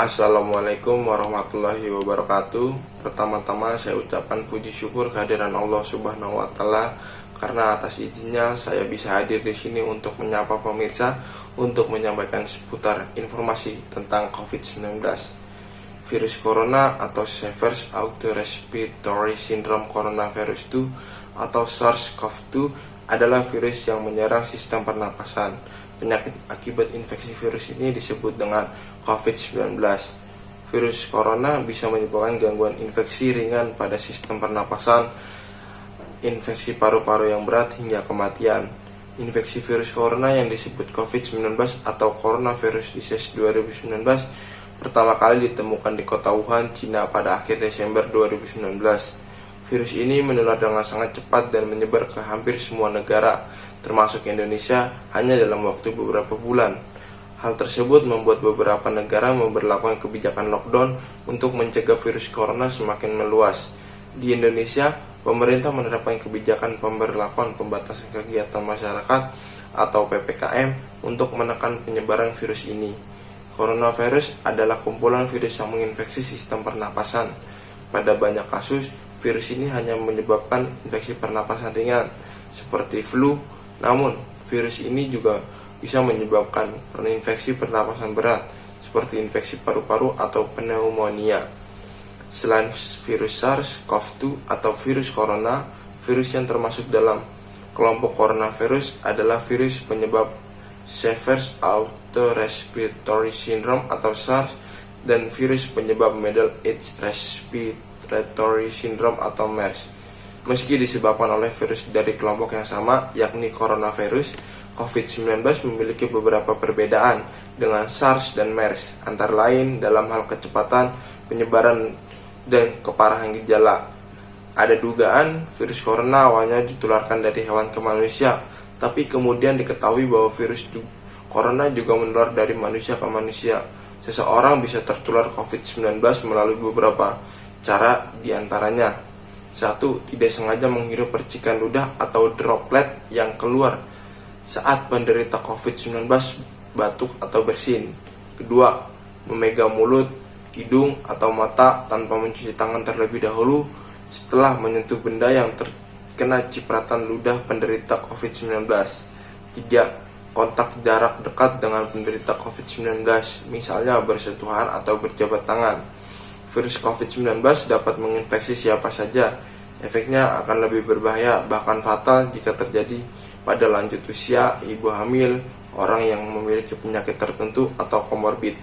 Assalamualaikum warahmatullahi wabarakatuh. Pertama-tama saya ucapkan puji syukur kehadiran Allah Subhanahu wa taala karena atas izinnya saya bisa hadir di sini untuk menyapa pemirsa untuk menyampaikan seputar informasi tentang COVID-19. Virus corona atau Severe Respiratory Syndrome Coronavirus 2 atau SARS-CoV-2 adalah virus yang menyerang sistem pernapasan. Penyakit akibat infeksi virus ini disebut dengan COVID-19. Virus corona bisa menyebabkan gangguan infeksi ringan pada sistem pernapasan, infeksi paru-paru yang berat hingga kematian. Infeksi virus corona yang disebut COVID-19 atau Coronavirus Disease 2019 pertama kali ditemukan di kota Wuhan, Cina pada akhir Desember 2019. Virus ini menular dengan sangat cepat dan menyebar ke hampir semua negara, termasuk Indonesia, hanya dalam waktu beberapa bulan. Hal tersebut membuat beberapa negara memberlakukan kebijakan lockdown untuk mencegah virus corona semakin meluas. Di Indonesia, pemerintah menerapkan kebijakan pemberlakuan pembatasan kegiatan masyarakat atau PPKM untuk menekan penyebaran virus ini. Coronavirus adalah kumpulan virus yang menginfeksi sistem pernapasan. Pada banyak kasus, virus ini hanya menyebabkan infeksi pernapasan ringan, seperti flu. Namun, virus ini juga bisa menyebabkan infeksi pernapasan berat, seperti infeksi paru-paru atau pneumonia. Selain virus SARS-CoV-2 atau virus corona, virus yang termasuk dalam kelompok coronavirus adalah virus penyebab Severe Respiratory Syndrome atau SARS dan virus penyebab Middle Age Respiratory Syndrome atau MERS. Meski disebabkan oleh virus dari kelompok yang sama, yakni coronavirus, COVID-19 memiliki beberapa perbedaan dengan SARS dan MERS, antara lain dalam hal kecepatan penyebaran dan keparahan gejala. Ada dugaan virus corona awalnya ditularkan dari hewan ke manusia, tapi kemudian diketahui bahwa virus corona juga menular dari manusia ke manusia. Seseorang bisa tertular COVID-19 melalui beberapa cara, diantaranya: 1. Tidak sengaja menghirup percikan ludah atau droplet yang keluar saat penderita COVID-19 batuk atau bersin. 2. Memegang mulut, hidung, atau mata tanpa mencuci tangan terlebih dahulu setelah menyentuh benda yang terkena cipratan ludah penderita COVID-19. 3. Kontak jarak dekat dengan penderita COVID-19, misalnya bersentuhan atau berjabat tangan. Virus COVID-19 dapat menginfeksi siapa saja. Efeknya akan lebih berbahaya, bahkan fatal jika terjadi pada lanjut usia, ibu hamil, orang yang memiliki penyakit tertentu atau komorbid,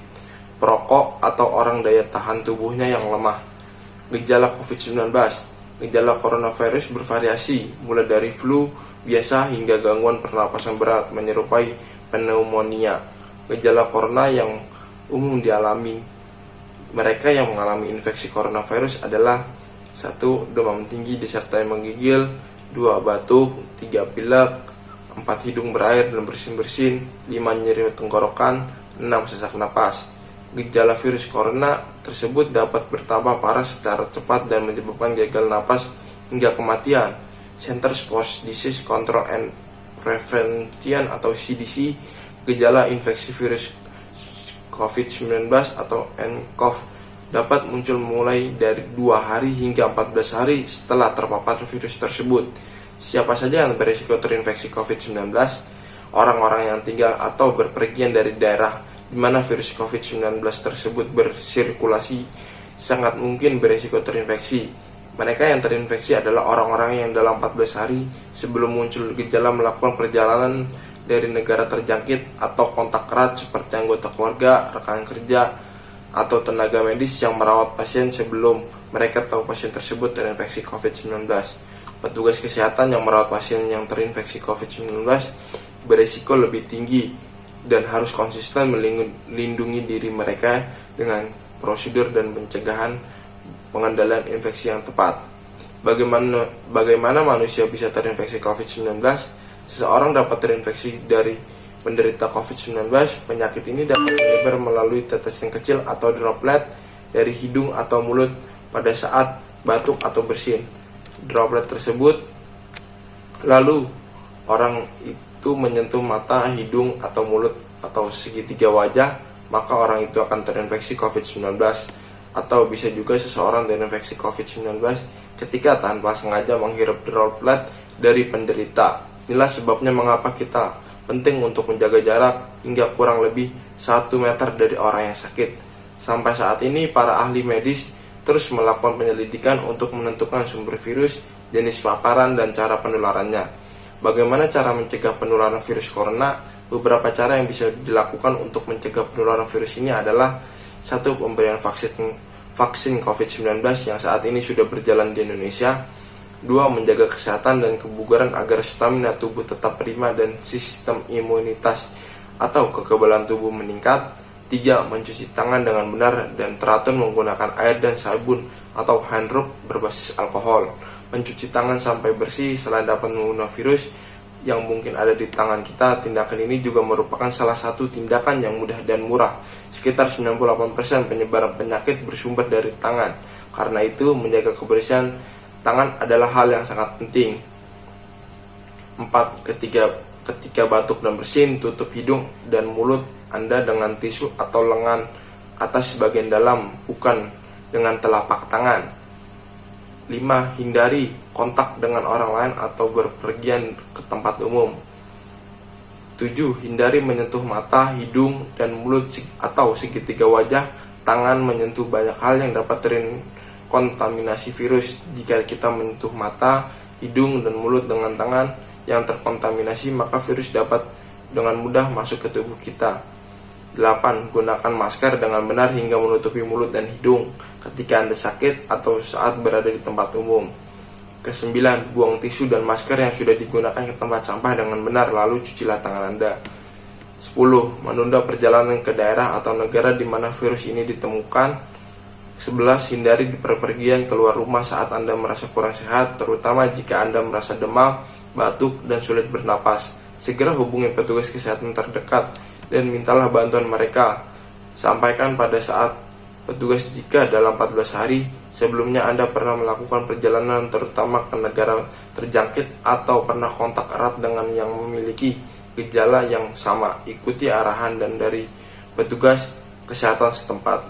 perokok, atau orang daya tahan tubuhnya yang lemah. Gejala COVID-19. Gejala coronavirus bervariasi, mulai dari flu biasa hingga gangguan pernapasan berat menyerupai pneumonia. Gejala corona yang umum dialami mereka yang mengalami infeksi coronavirus adalah: 1. Demam tinggi disertai menggigil, 2. Batuk, 3. Pilek, 4. Hidung berair dan bersin-bersin, 5. Nyeri tenggorokan, 6. Sesak napas. Gejala virus corona tersebut dapat bertambah parah secara cepat dan menyebabkan gagal napas hingga kematian. Centers for Disease Control and Prevention atau CDC, gejala infeksi virus COVID-19 atau nCoV dapat muncul mulai dari 2 hari hingga 14 hari setelah terpapar virus tersebut. Siapa saja yang berisiko terinfeksi COVID-19? Orang-orang yang tinggal atau berpergian dari daerah di mana virus COVID-19 tersebut bersirkulasi sangat mungkin berisiko terinfeksi. Mereka yang terinfeksi adalah orang-orang yang dalam 14 hari sebelum muncul gejala melakukan perjalanan dari negara terjangkit atau kontak erat seperti anggota keluarga, rekan kerja, atau tenaga medis yang merawat pasien sebelum mereka tahu pasien tersebut terinfeksi COVID-19. Petugas kesehatan yang merawat pasien yang terinfeksi COVID-19 berisiko lebih tinggi dan harus konsisten melindungi diri mereka dengan prosedur dan pencegahan pengendalian infeksi yang tepat. Bagaimana manusia bisa terinfeksi COVID-19? Seseorang dapat terinfeksi dari penderita COVID-19. Penyakit ini dapat menyebar melalui tetesan kecil atau droplet dari hidung atau mulut pada saat batuk atau bersin. Droplet tersebut lalu orang itu menyentuh mata, hidung, atau mulut atau segitiga wajah maka orang itu akan terinfeksi COVID-19. Atau bisa juga seseorang terinfeksi COVID-19 ketika tanpa sengaja menghirup droplet dari penderita. Inilah sebabnya mengapa kita penting untuk menjaga jarak hingga kurang lebih 1 meter dari orang yang sakit. Sampai saat ini para ahli medis terus melakukan penyelidikan untuk menentukan sumber virus, jenis paparan, dan cara penularannya. Bagaimana cara mencegah penularan virus corona? Beberapa cara yang bisa dilakukan untuk mencegah penularan virus ini adalah: 1. Pemberian vaksin COVID-19 yang saat ini sudah berjalan di Indonesia. 2. Menjaga kesehatan dan kebugaran agar stamina tubuh tetap prima dan sistem imunitas atau kekebalan tubuh meningkat. 3. Mencuci tangan dengan benar dan teratur menggunakan air dan sabun atau hand rub berbasis alkohol. Mencuci tangan sampai bersih selain dapat membunuh virus yang mungkin ada di tangan kita, tindakan ini juga merupakan salah satu tindakan yang mudah dan murah. Sekitar 98% penyebaran penyakit bersumber dari tangan. Karena itu, menjaga kebersihan tangan adalah hal yang sangat penting. 4. Ketika batuk dan bersin, tutup hidung dan mulut Anda dengan tisu atau lengan atas bagian dalam, bukan dengan telapak tangan. 5. Hindari kontak dengan orang lain atau berpergian ke tempat umum. 7. Hindari menyentuh mata, hidung, dan mulut atau segitiga wajah. Tangan menyentuh banyak hal yang dapat terkontaminasi virus. Jika kita menyentuh mata, hidung, dan mulut dengan tangan yang terkontaminasi, maka virus dapat dengan mudah masuk ke tubuh kita. 8. Gunakan masker dengan benar hingga menutupi mulut dan hidung ketika Anda sakit atau saat berada di tempat umum. 9. Buang tisu dan masker yang sudah digunakan ke tempat sampah dengan benar, lalu cucilah tangan Anda. 10. Menunda perjalanan ke daerah atau negara di mana virus ini ditemukan. 11. Hindari bepergian keluar rumah saat Anda merasa kurang sehat, terutama jika Anda merasa demam, batuk, dan sulit bernapas. Segera hubungi petugas kesehatan terdekat dan mintalah bantuan mereka. Sampaikan pada saat petugas jika dalam 14 hari sebelumnya Anda pernah melakukan perjalanan terutama ke negara terjangkit atau pernah kontak erat dengan yang memiliki gejala yang sama. Ikuti arahan dan dari petugas kesehatan setempat.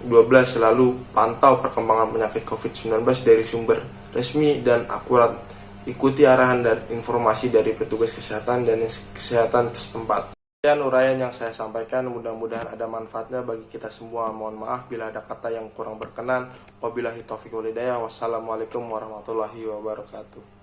12. Selalu pantau perkembangan penyakit COVID-19 dari sumber resmi dan akurat. Ikuti arahan dan informasi dari petugas kesehatan dan kesehatan setempat. Sekian uraian yang saya sampaikan, mudah-mudahan ada manfaatnya bagi kita semua. Mohon maaf bila ada kata yang kurang berkenan. Wabillahi taufiq wal hidayah. Wassalamualaikum warahmatullahi wabarakatuh.